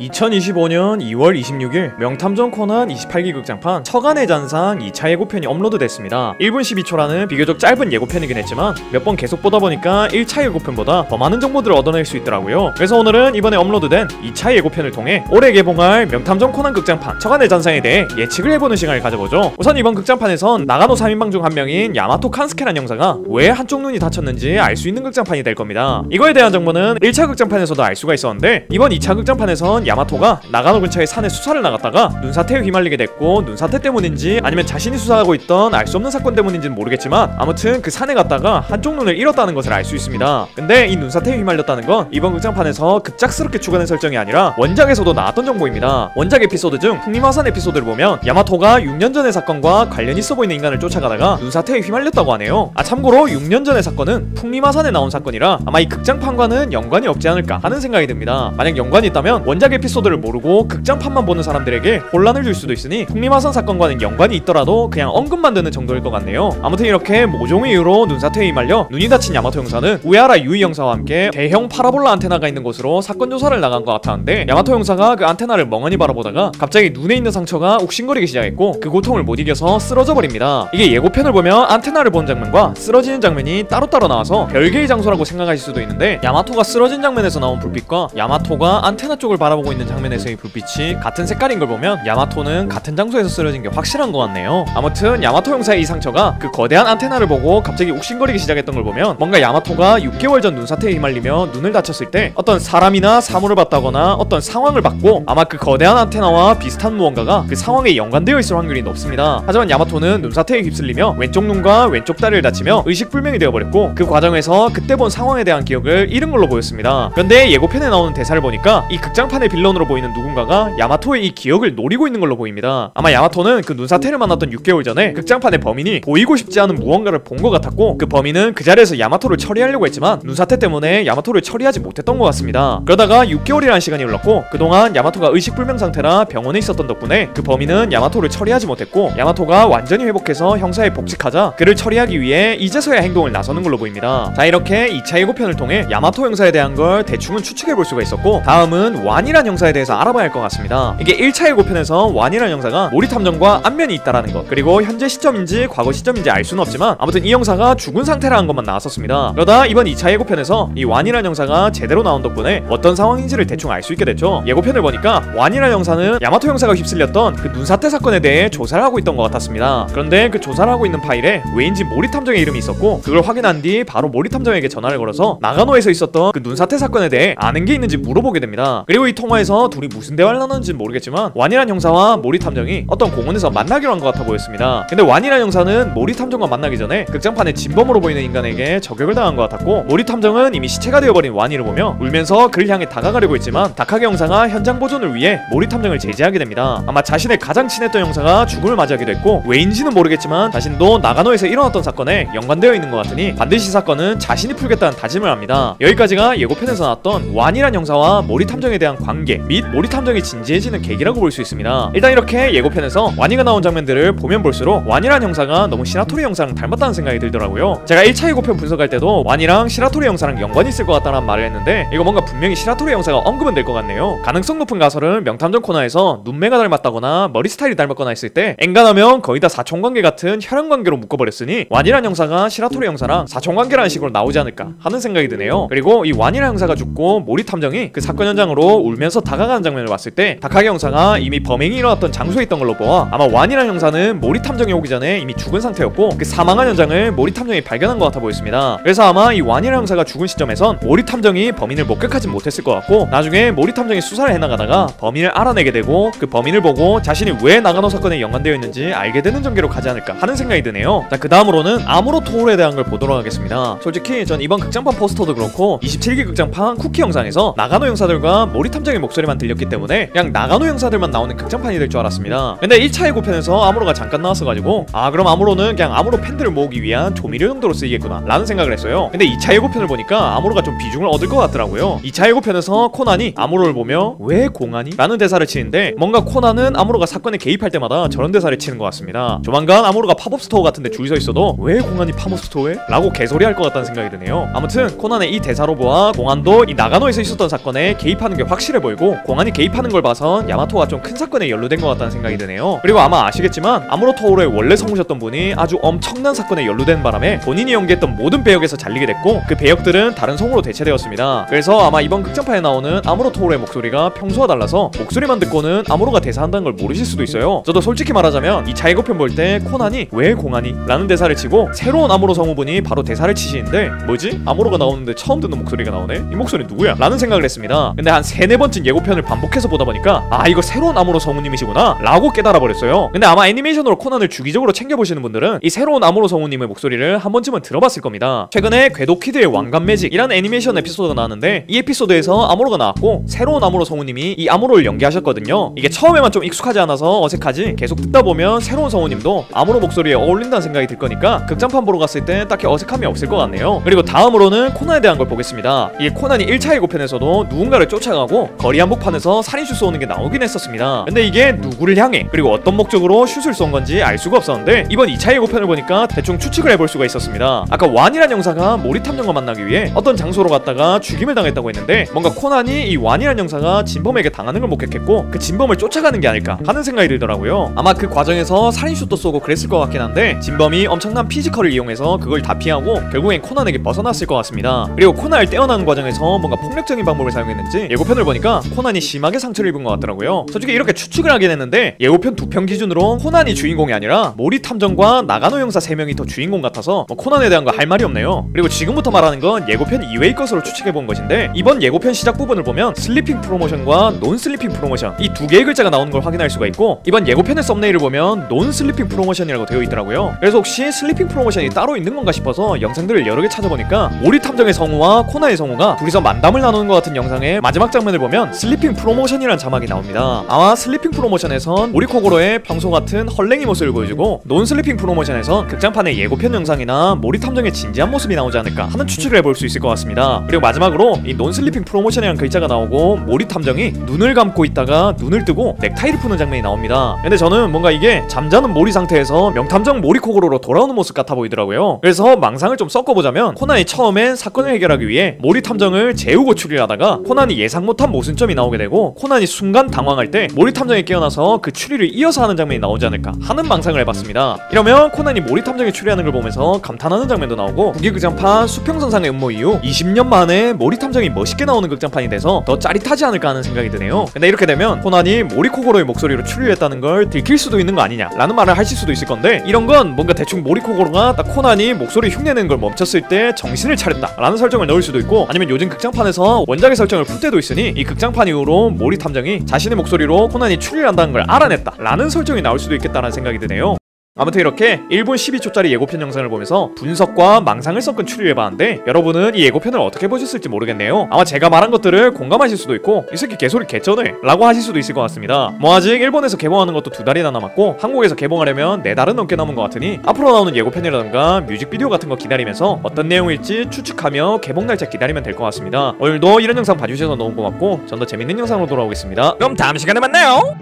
2025년 2월 26일 명탐정 코난 28기 극장판 처간의 잔상 2차 예고편이 업로드됐습니다. 1분 12초라는 비교적 짧은 예고편이긴 했지만 몇 번 계속 보다 보니까 1차 예고편보다 더 많은 정보들을 얻어낼 수 있더라고요. 그래서 오늘은 이번에 업로드된 2차 예고편을 통해 올해 개봉할 명탐정 코난 극장판 처간의 잔상에 대해 예측을 해보는 시간을 가져보죠. 우선 이번 극장판에선 나가노 3인방 중 한 명인 야마토 칸스케란 형사가 왜 한쪽 눈이 다쳤는지 알 수 있는 극장판이 될 겁니다. 이거에 대한 정보는 1차 극장판에서도 알 수가 있었는데 이번 2차 극장판에선 야마토가 나가노 근처에 산에 수사를 나갔다가 눈사태에 휘말리게 됐고, 눈사태 때문인지 아니면 자신이 수사하고 있던 알 수 없는 사건 때문인지는 모르겠지만 아무튼 그 산에 갔다가 한쪽 눈을 잃었다는 것을 알 수 있습니다. 근데 이 눈사태에 휘말렸다는 건 이번 극장판에서 급작스럽게 추가된 설정이 아니라 원작에서도 나왔던 정보입니다. 원작 에피소드 중 풍림화산 에피소드를 보면 야마토가 6년 전의 사건과 관련 있어 보이는 인간을 쫓아가다가 눈사태에 휘말렸다고 하네요. 참고로 6년 전의 사건은 풍림화산에 나온 사건이라 아마 이 극장판과는 연관이 없지 않을까 하는 생각이 듭니다. 만약 연관이 있다면 원작 에피소드를 모르고 극장판만 보는 사람들에게 혼란을 줄 수도 있으니 풍림화산 사건과는 연관이 있더라도 그냥 언급만 되는 정도일 것 같네요. 아무튼 이렇게 모종의 이유로 눈사태에 휘말려 눈이 다친 야마토 형사는 우에하라 유이 형사와 함께 대형 파라볼라 안테나가 있는 곳으로 사건 조사를 나간 것 같았는데, 야마토 형사가 그 안테나를 멍하니 바라보다가 갑자기 눈에 있는 상처가 욱신거리기 시작했고 그 고통을 못 이겨서 쓰러져 버립니다. 이게 예고편을 보면 안테나를 본 장면과 쓰러지는 장면이 따로따로 나와서 별개의 장소라고 생각하실 수도 있는데, 야마토가 쓰러진 장면에서 나온 불빛과 야마토가 안테나 쪽을 바라보고 있는 장면에서의 불빛이 같은 색깔인 걸 보면 야마토는 같은 장소에서 쓰러진 게 확실한 것 같네요. 아무튼 야마토 형사의 이 상처가 그 거대한 안테나를 보고 갑자기 욱신거리기 시작했던 걸 보면 뭔가 야마토가 6개월 전 눈사태에 휘말리며 눈을 다쳤을 때 어떤 사람이나 사물을 봤다거나 어떤 상황을 봤고 아마 그 거대한 안테나와 비슷한 무언가가 그 상황에 연관되어 있을 확률이 높습니다. 하지만 야마토는 눈사태에 휩쓸리며 왼쪽 눈과 왼쪽 다리를 다치며 의식불명이 되어버렸고 그 과정에서 그때 본 상황에 대한 기억을 잃은 걸로 보였습니다. 그런데 예고편에 나오는 대사를 보니까 이 극장판의 빌런으로 보이는 누군가가 야마토의 이 기억을 노리고 있는 걸로 보입니다. 아마 야마토는 그 눈사태를 만났던 6개월 전에 극장판의 범인이 보이고 싶지 않은 무언가를 본 것 같았고, 그 범인은 그 자리에서 야마토를 처리하려고 했지만 눈사태 때문에 야마토를 처리하지 못했던 것 같습니다. 그러다가 6개월이라는 시간이 흘렀고 그동안 야마토가 의식불명 상태라 병원에 있었던 덕분에 그 범인은 야마토를 처리하지 못했고, 야마토가 완전히 회복해서 형사에 복직하자 그를 처리하기 위해 이제서야 행동을 나서는 걸로 보입니다. 자, 이렇게 2차 예고편을 통해 야마토 형사에 대한 걸 대충은 추측해볼 수가 있었고, 다음은 완이란 형사에 대해서 알아봐야 할 것 같습니다. 이게 1차 예고편에서 완이란 형사가 모리탐정과 안면이 있다라는 것, 그리고 현재 시점인지 과거 시점인지 알 수는 없지만 아무튼 이 형사가 죽은 상태라는 것만 나왔었습니다. 그러다 이번 2차 예고편에서 이 완이란 형사가 제대로 나온 덕분에 어떤 상황인지를 대충 알 수 있게 됐죠. 예고편을 보니까 완이란 형사는 야마토 형사가 휩쓸렸던 그 눈사태 사건에 대해 조사를 하고 있던 것 같았습니다. 그런데 그 조사를 하고 있는 파일에 왜인지 모리탐정의 이름이 있었고, 그걸 확인한 뒤 바로 모리탐정에게 전화를 걸어서 나가노에서 있었던 그 눈사태 사건에 대해 아는 게 있는지 물어보게 됩니다. 그리고 이 통화에서 둘이 무슨 대화를 나눴는지는 모르겠지만 완이란 형사와 모리탐정이 어떤 공원에서 만나기로 한 것 같아 보였습니다. 근데 완이란 형사는 모리탐정과 만나기 전에 극장판에 진범으로 보이는 인간에게 저격을 당한 것 같았고, 모리탐정은 이미 시체가 되어버린 완이를 보며 울면서 그를 향해 다가가려고 했지만 다카게 형사가 현장 보존을 위해 모리탐정을 제지하게 됩니다. 아마 자신의 가장 친했던 형사가 죽음을 맞이하기도 했고, 왜인지는 모르겠지만 자신도 나가노에서 일어났던 사건에 연관되어 있는 것 같으니 반드시 사건은 자신이 풀겠다는 다짐을 합니다. 여기까지가 예고편에서 나왔던 완이란 형사와 모리탐정에 대한 관계 및 모리탐정이 진지해지는 계기라고 볼 수 있습니다. 일단 이렇게 예고편에서 완이가 나온 장면들을 보면 볼수록 완이란 형사가 너무 시라토리 형사랑 닮았다는 생각이 들더라고요. 제가 1차 예고편 분석할 때도 완이랑 시라토리 형사랑 연관이 있을 것 같다는 말을 했는데, 이거 뭔가 분명히 시라토리 형사가 언급은 될 것 같네요. 가능성 높은 가설은 명탐정 코나에서 눈매가 닮았다거나 머리 스타일이 닮았거나 했을 때 엔간하면 거의 다 사촌관계 같은 혈연관계로 묶어버렸으니 완이란 형사가 시라토리 형사랑 사촌관계라는 식으로 나오지 않을까 하는 생각이 드네요. 그리고 이 완이란 형사가 죽고 모리탐정이 그 사건 현장으로 울면서 다가가는 장면을 봤을 때 다카게 형사가 이미 범행이 일어났던 장소에 있던 걸로 보아 아마 완이란 형사는 모리탐정이 오기 전에 이미 죽은 상태였고 그 사망한 현장을 모리탐정이 발견한 것 같아 보였습니다. 그래서 아마 이 완이란 형사가 죽은 시점에선 모리탐정이 범인을 목격하지 못했을 것 같고, 나중에 모리탐정이 수사를 해나가다가 범인을 알아내게 되고 그 범인을 보고 자신이 왜 나가노 사건에 연관되어 있는지 알게 되는 전개로 가지 않을까 하는 생각이 드네요. 자, 그 다음으로는 아무로 토올에 대한 걸 보도록 하겠습니다. 솔직히 전 이번 극장판 포스터도 그렇고 27기 극장판 쿠키 영상에서 나가노 형사들과 모리탐정의 목소리만 들렸기 때문에 그냥 나가노 형사들만 나오는 극장판이 될 줄 알았습니다. 근데 1차 예고편에서 아무로가 잠깐 나왔어가지고 그럼 아무로는 그냥 아무로 팬들을 모으기 위한 조미료 정도로 쓰이겠구나 라는 생각을 했어요. 근데 2차 예고편을 보니까 아무로가 좀 비중을 얻을 것 같더라고요. 2차 예고편에서 코난이 아무로를 보며 왜 공하니? 라는 대사를 치는데, 뭔가 코난은 아무로가 사건에 개입할 때마다 저런 대사를 치는 것 같습니다. 조만간 아무로가 팝업 스토어 같은데 줄 서 있어도 왜 공한이 팝업 스토어에? 라고 개소리할 것 같다는 생각이 드네요. 아무튼 코난의 이 대사로 보아 공한도 이 나가노에서 있었던 사건에 개입하는 게 확실해 보여요. 보이고 공안이 개입하는 걸 봐선 야마토가 좀 큰 사건에 연루된 것 같다는 생각이 드네요. 그리고 아마 아시겠지만 아무로 토오로의 원래 성우셨던 분이 아주 엄청난 사건에 연루된 바람에 본인이 연기했던 모든 배역에서 잘리게 됐고 그 배역들은 다른 성우로 대체되었습니다. 그래서 아마 이번 극장판에 나오는 아무로 토오로의 목소리가 평소와 달라서 목소리만 듣고는 아무로가 대사한다는 걸 모르실 수도 있어요. 저도 솔직히 말하자면 이 차 예고편 볼 때 코난이 왜 공안이? 라는 대사를 치고 새로운 아무로 성우분이 바로 대사를 치시는데 뭐지? 아무로가 나오는데 처음 듣는 목소리가 나오네? 이 목소리 누구야? 라는 생각을 했습니다. 근데 한 3-4번쯤 예고편을 반복해서 보다 보니까 아 이거 새로운 아무로 성우님이시구나 라고 깨달아버렸어요. 근데 아마 애니메이션으로 코난을 주기적으로 챙겨보시는 분들은 이 새로운 아무로 성우님의 목소리를 한 번쯤은 들어봤을 겁니다. 최근에 궤도키드의 왕관 매직이라는 애니메이션 에피소드가 나왔는데 이 에피소드에서 아무로가 나왔고 새로운 아무로 성우님이 이 아무로를 연기하셨거든요. 이게 처음에만 좀 익숙하지 않아서 어색하지 계속 듣다 보면 새로운 성우님도 아무로 목소리에 어울린다는 생각이 들 거니까 극장판 보러 갔을 때 딱히 어색함이 없을 것 같네요. 그리고 다음으로는 코난에 대한 걸 보겠습니다. 이게 코난이 1차 예고편에서도 누군가를 쫓아가고 거리 한복판에서 살인슛 쏘는 게 나오긴 했었습니다. 근데 이게 누구를 향해 그리고 어떤 목적으로 슛을 쏜 건지 알 수가 없었는데 이번 2차 예고편을 보니까 대충 추측을 해볼 수가 있었습니다. 아까 완이란 영사가 모리 탐정과 만나기 위해 어떤 장소로 갔다가 죽임을 당했다고 했는데 뭔가 코난이 이 완이란 영사가 진범에게 당하는 걸 목격했고 그 진범을 쫓아가는 게 아닐까 하는 생각이 들더라고요. 아마 그 과정에서 살인슛도 쏘고 그랬을 것 같긴 한데 진범이 엄청난 피지컬을 이용해서 그걸 다 피하고 결국엔 코난에게 벗어났을 것 같습니다. 그리고 코난을 떼어나는 과정에서 뭔가 폭력적인 방법을 사용했는지 예고편을 보니까 코난이 심하게 상처를 입은 것 같더라고요. 솔직히 이렇게 추측을 하긴 했는데 예고편 2편 기준으로 코난이 주인공이 아니라 모리 탐정과 나가노 형사 3명이 더 주인공 같아서 코난에 대한 거 할 말이 없네요. 그리고 지금부터 말하는 건 예고편 이외의 것으로 추측해본 것인데 이번 예고편 시작 부분을 보면 슬리핑 프로모션과 논 슬리핑 프로모션 이 두 개의 글자가 나오는 걸 확인할 수가 있고 이번 예고편의 썸네일을 보면 논 슬리핑 프로모션이라고 되어 있더라고요. 그래서 혹시 슬리핑 프로모션이 따로 있는 건가 싶어서 영상들을 여러 개 찾아보니까 모리 탐정의 성우와 코난의 성우가 둘이서 만담을 나누는 것 같은 영상의 마지막 장면을 보면 슬리핑 프로모션이란 자막이 나옵니다. 아마 슬리핑 프로모션에선 모리 코고로의 평소 같은 헐랭이 모습을 보여주고 논 슬리핑 프로모션에선 극장판의 예고편 영상이나 모리 탐정의 진지한 모습이 나오지 않을까 하는 추측을 해볼 수 있을 것 같습니다. 그리고 마지막으로 이 논 슬리핑 프로모션이라는 글자가 나오고 모리 탐정이 눈을 감고 있다가 눈을 뜨고 넥타이를 푸는 장면이 나옵니다. 근데 저는 뭔가 이게 잠자는 모리 상태에서 명탐정 모리 코고로로 돌아오는 모습 같아 보이더라고요. 그래서 망상을 좀 섞어보자면 코난이 처음엔 사건을 해결하기 위해 모리 탐정을 재우고 추리하다가 코난이 예상 못한 모순점이 나오게 되고 코난이 순간 당황할 때 모리 탐정이 깨어나서 그 추리를 이어서 하는 장면이 나오지 않을까 하는 망상을 해봤습니다. 이러면 코난이 모리 탐정이 추리하는 걸 보면서 감탄하는 장면도 나오고 국기극장판 수평선상의 음모 이후 20년 만에 모리 탐정이 멋있게 나오는 극장판이 돼서 더 짜릿하지 않을까 하는 생각이 드네요. 근데 이렇게 되면 코난이 모리 코고로의 목소리로 추리를 했다는 걸 들킬 수도 있는 거 아니냐 라는 말을 하실 수도 있을 건데 이런 건 뭔가 대충 모리 코고로가 딱 코난이 목소리 흉내내는 걸 멈췄을 때 정신을 차렸다 라는 설정을 넣을 수도 있고 아니면 요즘 극장판에서 원작의 설정을 풀 때도 있으니 이 극장판 이후로 모리 탐정이 자신의 목소리로 코난이 추리를 한다는 걸 알아냈다 라는 설정이 나올 수도 있겠다는 생각이 드네요. 아무튼 이렇게 1분 12초짜리 예고편 영상을 보면서 분석과 망상을 섞은 추리를 해봤는데 여러분은 이 예고편을 어떻게 보셨을지 모르겠네요. 아마 제가 말한 것들을 공감하실 수도 있고 이 새끼 개소리 개쩌네 라고 하실 수도 있을 것 같습니다. 뭐 아직 일본에서 개봉하는 것도 2달이나 남았고 한국에서 개봉하려면 4달은 넘게 남은 것 같으니 앞으로 나오는 예고편이라던가 뮤직비디오 같은 거 기다리면서 어떤 내용일지 추측하며 개봉 날짜 기다리면 될 것 같습니다. 오늘도 이런 영상 봐주셔서 너무 고맙고 전 더 재밌는 영상으로 돌아오겠습니다. 그럼 다음 시간에 만나요.